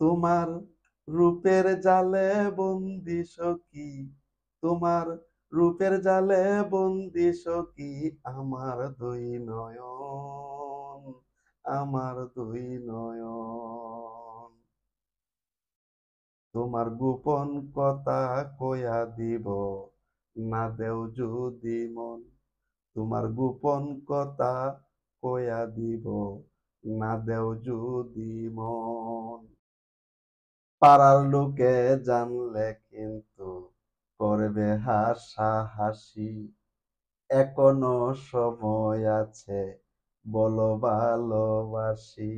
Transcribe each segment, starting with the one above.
তোমার রূপের জালে বন্দি সখী, তোমার রূপের জালে বন্দি সখী, আমার দুই নয়ন, আমার দুই নয়ন। তোমার গোপন কথা কয়া দিব, না দেও যদি মন। তোমার গোপন কথা কয়া দিব, না দেও যদি মন। পাড়ার লোকে জানলে কিন্তু করবে হাসাহাসি। এখনো সময় আছে, বলো ভালোবাসি।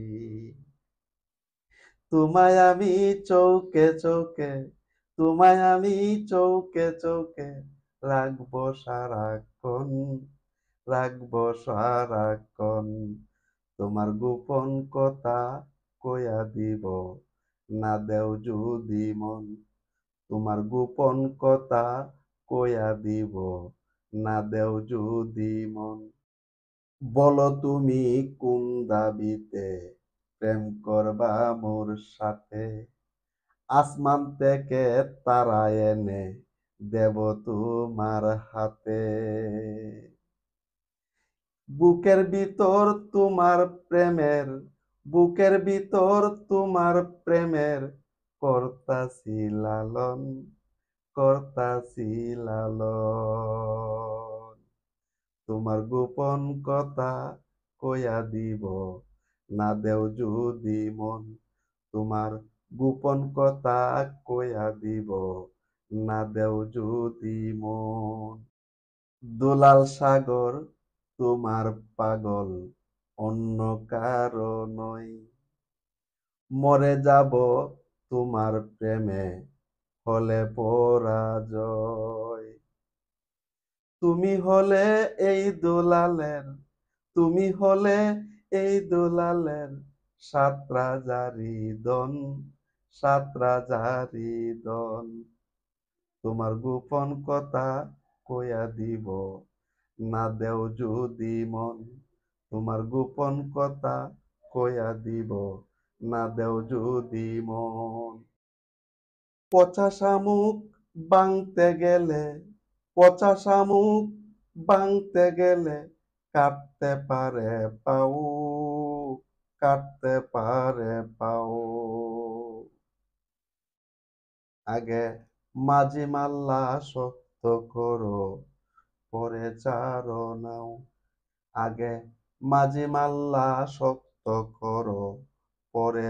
তোমায় আমি চৌকে চৌকে, তোমায় আমি চৌকে চৌকে রাখবো সারাক্ষণ, রাখবো সারাক্ষণ। তোমার গোপন কথা কয়া দিব, না দেও যদি মন। তোমার গোপন কথা কয়া দিব, না দেও যদি মন। বলো তুমি কোন দাবিতে প্রেম করবা মোর সাথে, আসমান থেকে তারা এনে দেব তোমার হাতে। বুকের ভিতর তোমার প্রেমের, বুকের ভিতর তোমার প্রেমের করতাছি লালন, করতাছি লালন। তোমার গোপন কথা কয়া দিব, না দেও যদি মন। তোমার গোপন কথা কয়া দিব, না দেও যদি মন। দুলাল সাগর তোমার পাগল, অন্য কারো নয়। মরে যাব তোমার প্রেমে, হলে পরাজয়। তুমি হলে এই দুলালের, তুমি হলে এই দুলালের সাত রাজারি দন, সাত রাজারি দন। তোমার গোপন কথা কয়া দিব, না দেও যদি মন। তোমার গোপন কথা কয়া দিব, না দেও যদি মন। পচা শামুক বাংতে গেলে, পচা শামুক বাংতে গেলে কাটতে পারে পাও, কাটতে পারে পাও। আগে মাঝি মাল্লা শক্ত করো, পরে চারো নাও। আগে মাঝি মাল্লা শক্ত করো, পরে